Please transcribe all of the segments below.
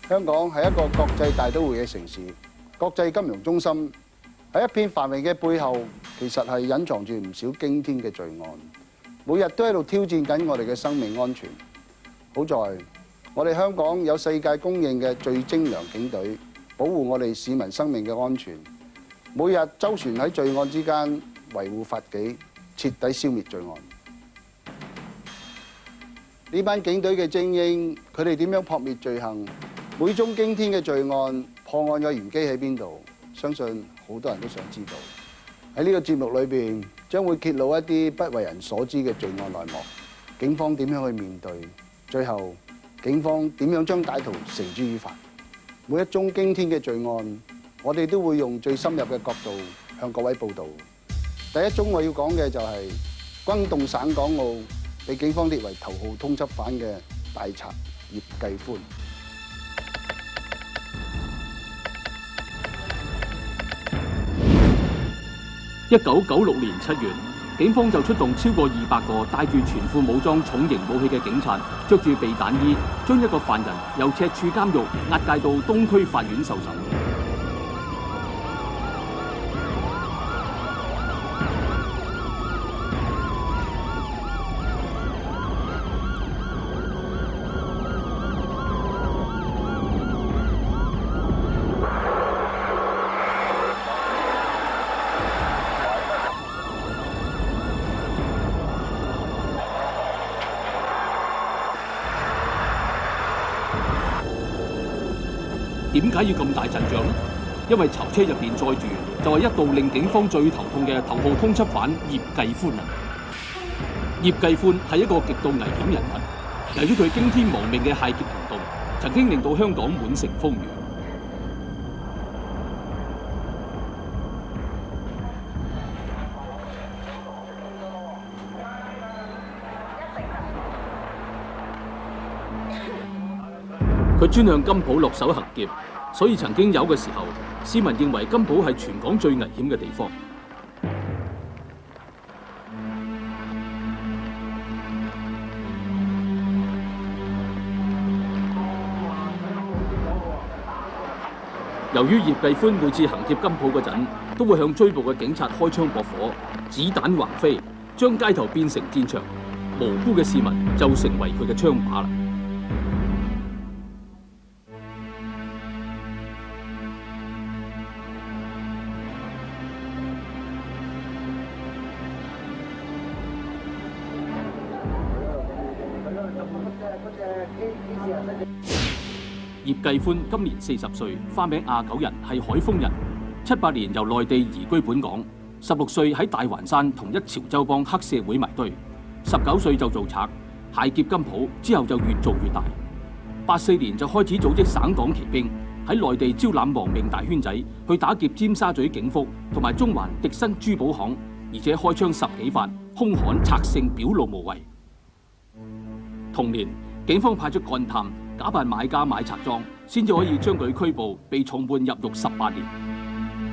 香港係一個國際大都會嘅城市，國際金融中心。喺一片繁榮嘅背後，其實係隱藏住唔少驚天嘅罪案，每日都喺度挑戰緊我哋嘅生命安全。好在我哋香港有世界公認嘅最精良警隊，保護我哋市民生命嘅安全。每日周旋喺罪案之間，維護法紀，徹底消滅罪案。呢班警隊嘅精英，佢哋點樣撲滅罪行？每宗驚天嘅罪案，破案嘅玄機喺邊度？相信好多人都想知道。喺呢個節目裏邊，將會揭露一啲不為人所知嘅罪案內幕，警方點樣去面對？最後，警方點樣將歹徒繩之於法？每一宗驚天嘅罪案，我哋都會用最深入嘅角度向各位報導。第一宗我要講嘅就係轟動省港澳，被警方列為頭號通緝犯嘅大賊葉繼歡。1996年7月，警方就出動超過200個帶住全副武裝重型武器嘅警察，着住避彈衣，將一個犯人由赤柱監獄押解到東區法院受審。點解要咁大陣仗呢？因為囚車入邊載住就係一度令警方最頭痛嘅頭號通緝犯葉繼歡啊！葉繼歡係一個極度危險人物，由於佢驚天亡命嘅械劫行動，曾經令到香港滿城風雨。佢專向金鋪落手行劫，所以曾經有嘅時候，市民認為金鋪係全港最危險嘅地方。由於葉繼歡每次行劫金鋪嗰陣，都會向追捕嘅警察開槍駁火，子彈橫飛，將街頭變成戰場，無辜嘅市民就成為佢嘅槍靶啦。葉繼歡今年40歲，花名亞九人，係海豐人。78年由內地移居本港，16歲喺大環山同一潮州幫黑社會埋堆，19歲就做賊，械劫金鋪之後就越做越大。84年就開始組織省港旗兵喺內地招攬亡命大圈仔去打劫尖沙咀景福同埋中環迪新珠寶行，而且開槍10幾發，兇悍賊性，表露無遺。同年，警方派出幹探假扮買家買賊贓，先至可以將佢拘捕，被重判入獄18年。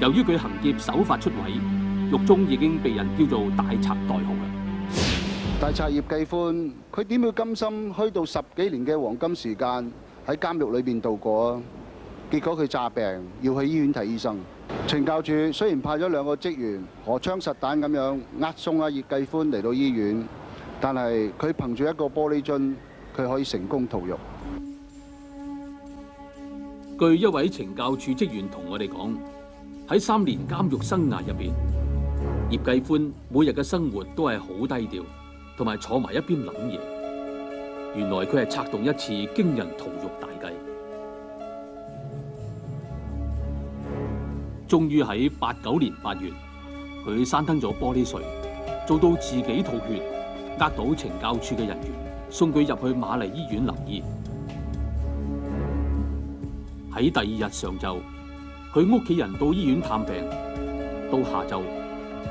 由於佢行劫手法出位，獄中已經被人叫做大賊代號啦。大賊葉繼歡，佢點會甘心虛度10幾年嘅黃金時間喺監獄裏邊度過啊？結果佢詐病，要去醫院睇醫生。懲教處雖然派咗2個職員荷槍實彈咁樣押送葉繼歡嚟到醫院，但係佢憑住一個玻璃樽，佢可以成功逃獄。據一位懲教處職員同我哋講，喺3年監獄生涯入邊，葉繼歡每日嘅生活都係好低調，同埋坐埋一邊諗嘢。原來佢係策動一次驚人逃獄大計。終於喺89年8月，佢閂燈咗玻璃碎，做到自己吐血，呃到懲教處嘅人員，送佢入去瑪麗醫院留醫。喺第2日上晝，佢屋企人到醫院探病，到下晝，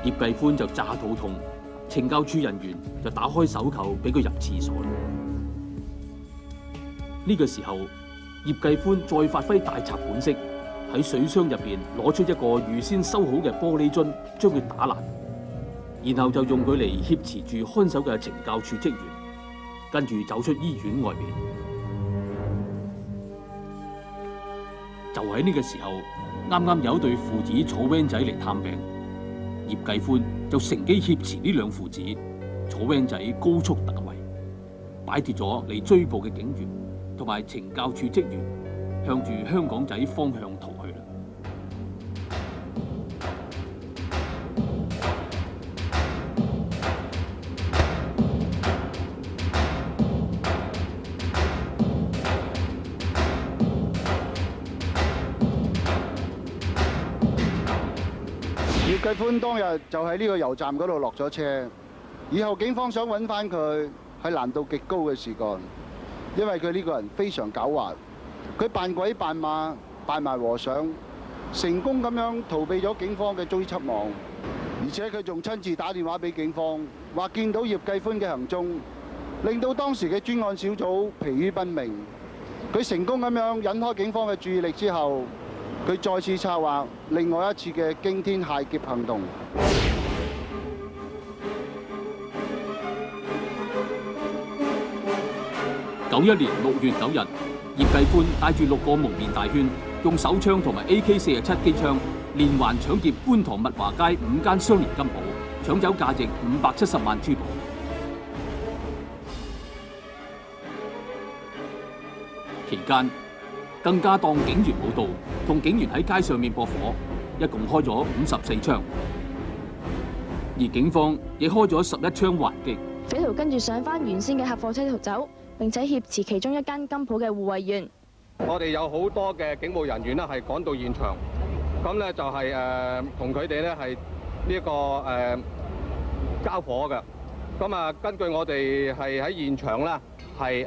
葉繼歡就詐肚痛，懲教處人員就打開手扣俾佢入廁所啦。呢個時候，葉繼歡再發揮大賊本色，喺水箱入邊攞出一個預先收好嘅玻璃樽，將佢打爛，然後就用佢嚟挾持住看守嘅懲教處職員，跟住走出醫院外邊。就喺呢個時候，啱啱有一對父子坐 van 仔嚟探病，葉繼歡就乘機挾持呢兩父子，坐 van 仔高速突圍，擺脫咗嚟追捕嘅警員同埋懲教處職員，向住香港仔方向逃去啦。葉繼歡當日就喺呢個油站嗰度落咗車，以後警方想揾翻佢係難度極高嘅事幹，因為佢呢個人非常狡猾，佢扮鬼扮馬扮埋和尚，成功咁樣逃避咗警方嘅追緝網，而且佢仲親自打電話俾警方，話見到葉繼歡嘅行蹤，令到當時嘅專案小組疲於奔命。佢成功咁樣引開警方嘅注意力之後，佢再次策劃另外一次嘅驚天械劫行動。91年6月9日，葉繼歡帶住6個蒙面大圈，用手槍同埋 AK-47機槍，連環搶劫觀塘物華街5間相連金鋪，搶走價值570萬珠寶。期間更加當警員冇到，同警員喺街上面駁火，一共開咗54槍，而警方亦開咗11槍還擊。匪徒跟住上返原先嘅客貨車逃走，並且挾持其中一間金鋪嘅護衛員。我哋有好多嘅警務人員咧係趕到現場，咁咧就係同佢哋咧係呢個交火嘅。咁啊，根據我哋係喺現場咧係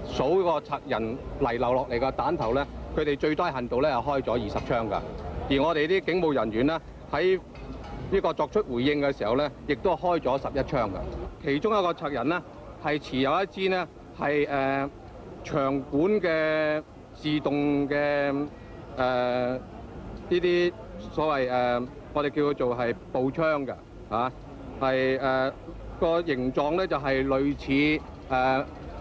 數個賊人遺留落嚟嘅彈頭咧，佢哋最低限度咧係開咗20槍㗎。而我哋啲警務人員咧喺呢個作出回應嘅時候咧，亦都開咗11槍㗎。其中一個賊人咧係持有一支呢係長管嘅自動嘅呢啲所謂我哋叫佢做係步槍嘅嚇，係個形狀咧就係類似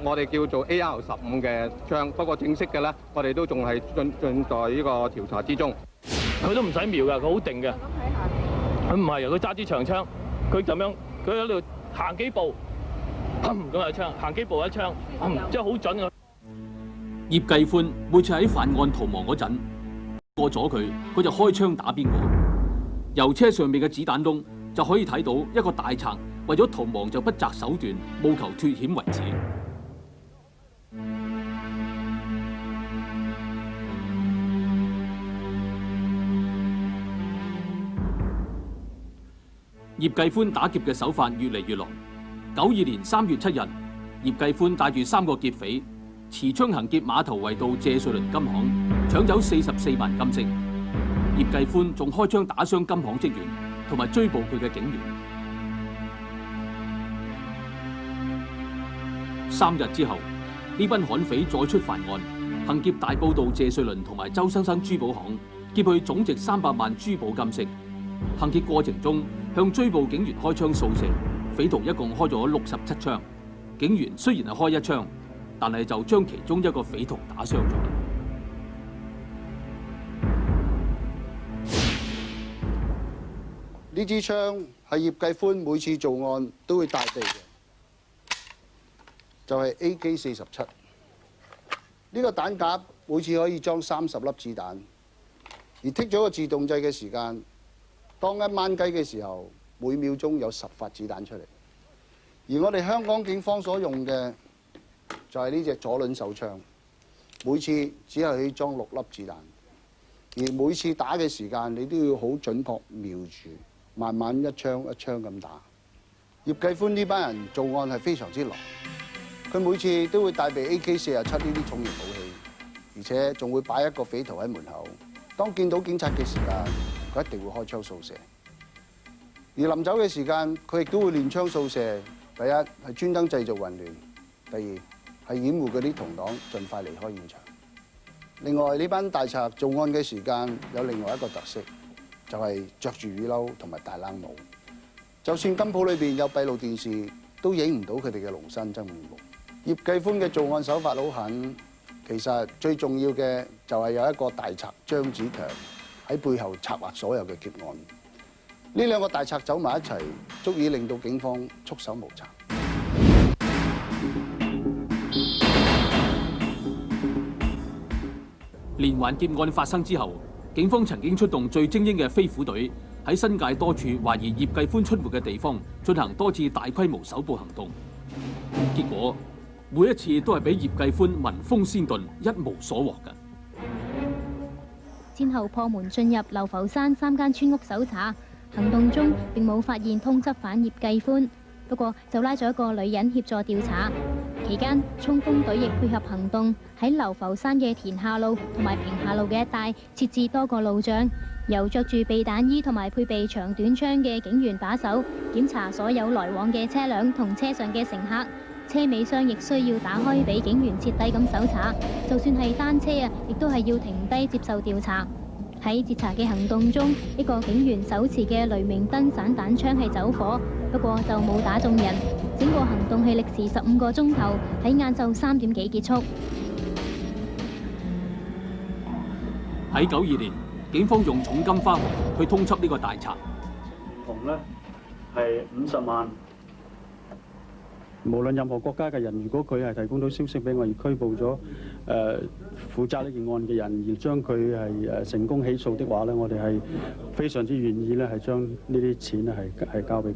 我哋叫做 AR-15嘅槍，不過正式嘅咧，我哋都仲係進在呢個調查之中。佢都唔使瞄㗎，佢好定嘅。佢唔係啊，佢揸支長槍，佢咁樣，佢喺度行幾步，咁係槍，行幾步一槍，即係好準啊！葉繼歡每次喺犯案逃亡嗰陣，過咗佢就開槍打邊個。由車上面嘅子彈窿就可以睇到一個大賊為咗逃亡就不擇手段，務求脫險為止。葉繼歡打劫嘅手法越嚟越狼。92年3月7日，葉繼歡帶住3個劫匪持槍行劫馬頭圍道謝瑞麟金行，搶走44萬金飾。葉繼歡仲開槍打傷金行職員同埋追捕佢嘅警員。3日之後，呢班悍匪再出犯案，行劫大埔道謝瑞麟同埋周生生珠寶行，劫去總值300萬珠寶金飾。行劫過程中，向追捕警員開槍掃射，匪徒一共開咗67槍。警員雖然係開1槍，但係就將其中一個匪徒打傷咗。呢支槍係葉繼歡每次做案都會帶備嘅，就係 AK-47。呢個彈夾每次可以裝30粒子彈，而剔咗個自動掣嘅時間，當一掹雞嘅時候，每秒鐘有10發子彈出嚟。而我哋香港警方所用嘅就係呢隻左輪手槍，每次只係可以裝6粒子彈，而每次打嘅時間你都要好準確瞄住，慢慢一槍一槍咁打。葉繼歡呢班人做案係非常之狼，佢每次都會帶備 AK-47呢啲重型武器，而且仲會擺一個匪徒喺門口，當見到警察嘅時間，佢一定會開槍掃射。而臨走嘅時間，佢亦都會練槍掃射。第一係專登製造混亂，第二係掩護嗰啲同黨盡快離開現場。另外呢班大賊做案嘅時間有另外一個特色，就係着住雨褸同埋大冷帽。就算金鋪裏邊有閉路電視，都影唔到佢哋嘅龍身真面目。葉繼歡嘅做案手法好狠，其實最重要嘅就係有一個大賊張子強喺背後策劃所有嘅劫案。呢兩個大賊走埋一齊，足以令到警方束手無策。連環劫案發生之後，警方曾經出動最精英嘅飛虎隊，喺新界多處懷疑葉繼歡出沒嘅地方進行多次大規模搜捕行動。結果每一次都係俾葉繼歡聞風先遁，一無所獲嘅。先後破門進入流浮山3間村屋搜查，行動中並冇發現通緝犯葉繼歡，不過就拉咗一個女人協助調查。期間，衝鋒隊亦配合行動，喺流浮山嘅田下路同埋平下路嘅一帶設置多個路障，由着住避彈衣同埋配備長短槍嘅警員把守，檢查所有來往嘅車輛同車上嘅乘客。車尾箱亦需要打開俾警員徹底咁搜查，就算係單車啊，亦都係要停低接受調查。喺截查嘅行動中，一個警員手持嘅雷明燈散彈槍係走火，不過就冇打中人。整個行動係歷時15個鐘頭，喺晏晝3點幾結束。喺92年，警方用重金花紅去通緝呢個大賊。紅呢係50萬。無論任何國家嘅人，如果佢係提供到消息俾我，而拘捕咗負責呢件案嘅人，而將佢係成功起訴的話咧，我哋係非常之願意咧，係將呢啲錢咧係交俾佢。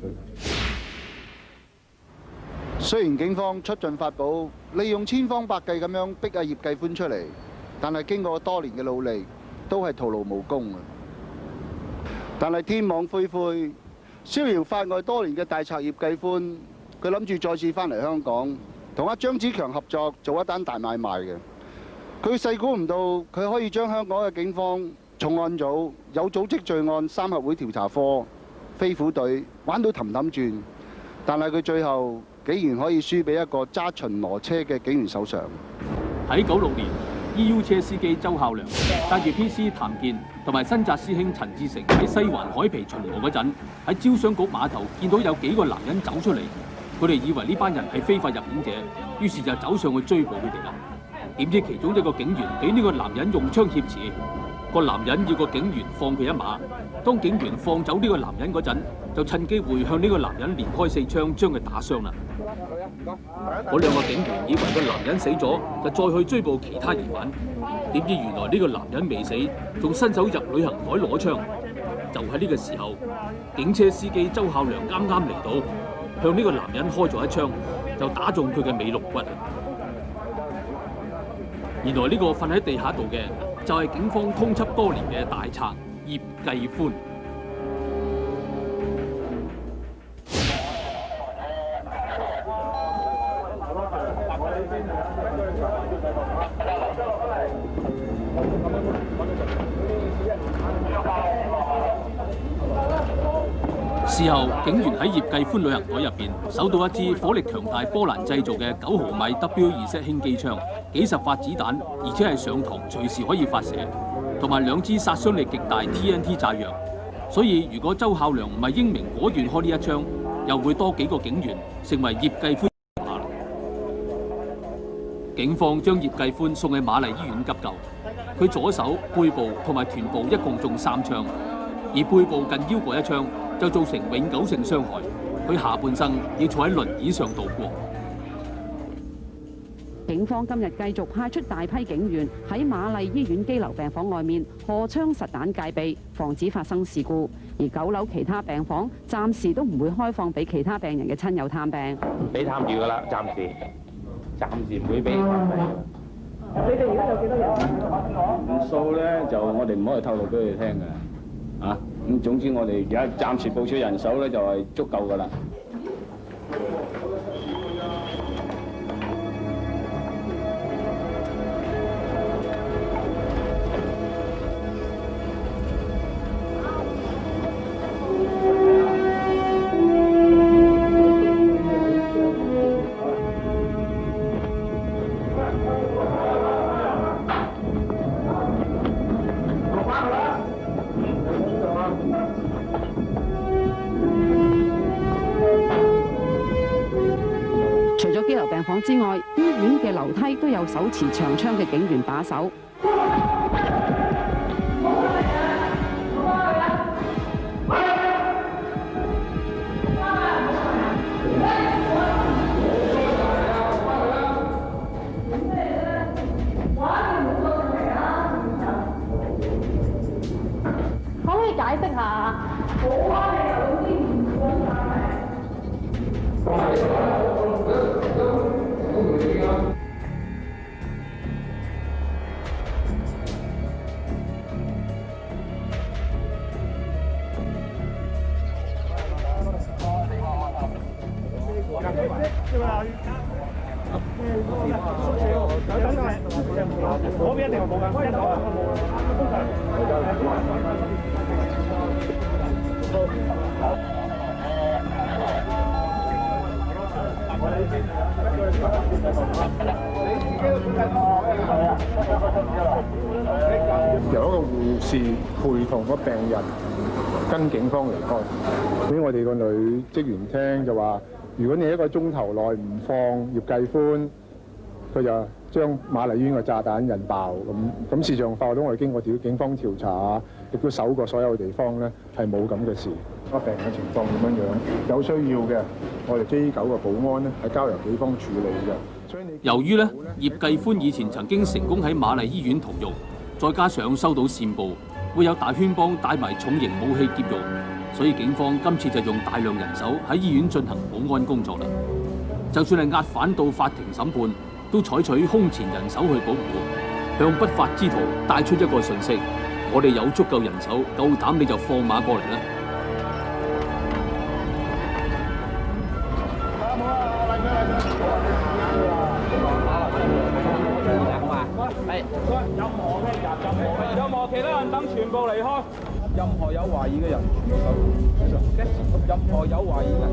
雖然警方出盡法寶，利用千方百計咁樣逼阿葉繼歡出嚟，但係經過多年嘅努力，都係徒勞無功啊！但係天網恢恢，逍遙法外多年嘅大賊葉繼歡，佢諗住再次翻嚟香港，同阿張子強合作做一單大買賣嘅。佢細估唔到，佢可以將香港嘅警方、重案組、有組織罪案3合會調查科、飛虎隊玩到氹氹轉，但係佢最後竟然可以輸俾一個揸巡邏車嘅警員手上。喺96年 ，EU 車司機周孝良帶住 PC 譚健同埋新紮師兄陳志成喺西環海皮巡邏嗰陣，喺招商局碼頭見到有幾個男人走出嚟。佢哋以為呢班人係非法入境者，於是就走上去追捕佢哋啦。點知其中一個警員俾呢個男人用槍挾持，個男人要個警員放佢一馬。當警員放走呢個男人嗰陣，就趁機會向呢個男人連開4槍，將佢打傷啦。嗰2個警員以為個男人死咗，就再去追捕其他疑犯。點知原來呢個男人未死，仲伸手入旅行袋攞槍。就喺呢個時候，警車司機周孝良啱啱嚟到。向呢個男人開咗一槍，就打中佢嘅尾龍骨。原來呢個瞓喺地下度嘅，就係警方通緝多年嘅大賊葉繼歡。事後，警員喺葉繼歡旅行袋入邊搜到一支火力強大波蘭製造嘅9毫米 W2Z 輕機槍、幾十發子彈，而且係上膛隨時可以發射，同埋2支殺傷力極大 TNT 炸藥。所以，如果周孝良唔係英明果斷開呢一槍，又會多幾個警員成為葉繼歡。警方將葉繼歡送去瑪麗醫院急救，佢左手、背部同埋臀部一共中3槍，而背部近腰嗰一槍就造成永久性傷害，佢下半生要坐喺輪椅上度過。警方今日繼續派出大批警員喺瑪麗醫院羈留病房外面荷槍實彈戒備，防止發生事故。而9樓其他病房暫時都唔會開放俾其他病人嘅親友探病。俾探住噶啦，暫時唔會俾探病。你哋而家有幾多人？數咧就我哋唔可以透露俾佢哋聽嘅，啊咁總之我哋而家暫時部署人手咧就係足夠噶啦。除咗羈留病房之外，醫院嘅樓梯都有手持長槍嘅警員把守。嗰邊一定係冇㗎，一講由一個護士陪同個病人跟警方離開，俾我哋個女職員聽就話，如果你一個鐘頭內唔放葉繼歡，佢就將瑪麗醫院嘅炸彈引爆咁事實上，我哋經過警方調查，亦都搜過所有地方咧，係冇咁嘅事。個病人嘅情況點樣？有需要嘅，我哋 J9嘅保安咧係交由警方處理嘅。由於咧葉繼歡以前曾經成功喺瑪麗醫院逃獄，再加上收到線報會有大圈幫帶埋重型武器劫獄，所以警方今次就用大量人手喺醫院進行保安工作啦。就算係押返到法庭審判，都採取空前人手去保護，向不法之徒帶出一個訊息：我哋有足夠人手，夠膽你就放馬過嚟啦！任何其他人等全部離開，任何有懷疑嘅人任何有懷疑嘅人。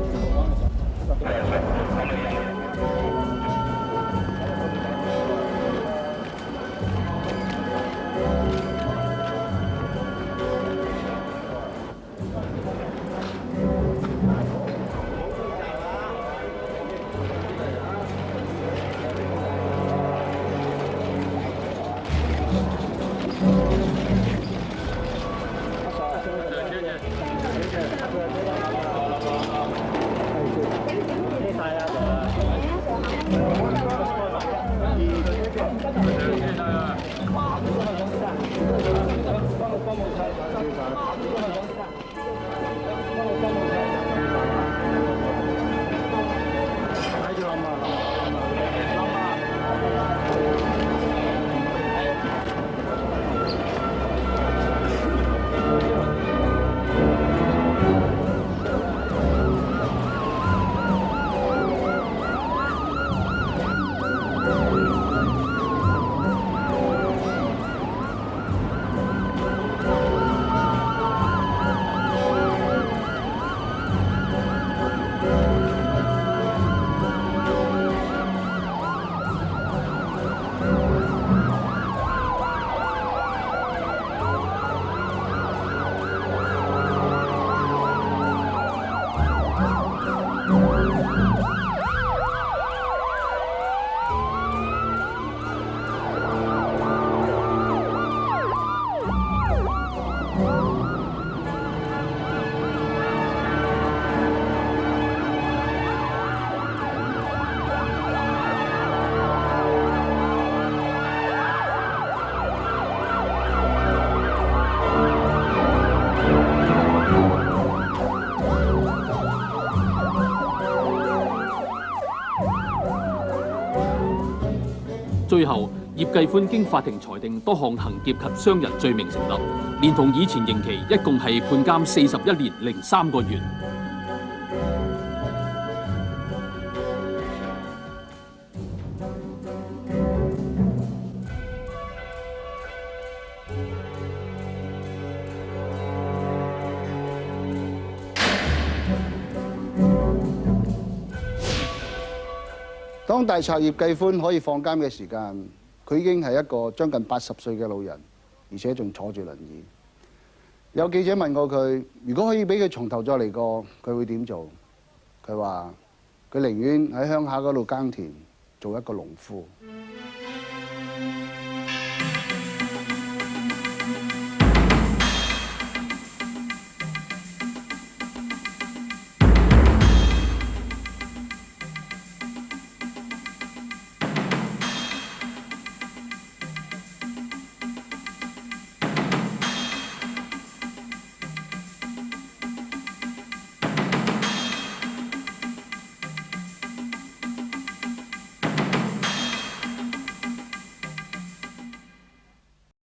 最後，葉繼歡經法庭裁定多項行劫及傷人罪名成立，連同以前刑期，一共係判監41年零3個月。當大賊葉繼歡可以放監嘅時間，佢已經係一個將近80歲嘅老人，而且仲坐住輪椅。有記者問過佢，如果可以俾佢從頭再嚟過，佢會點做？佢話：佢寧願喺鄉下嗰度耕田，做一個農夫。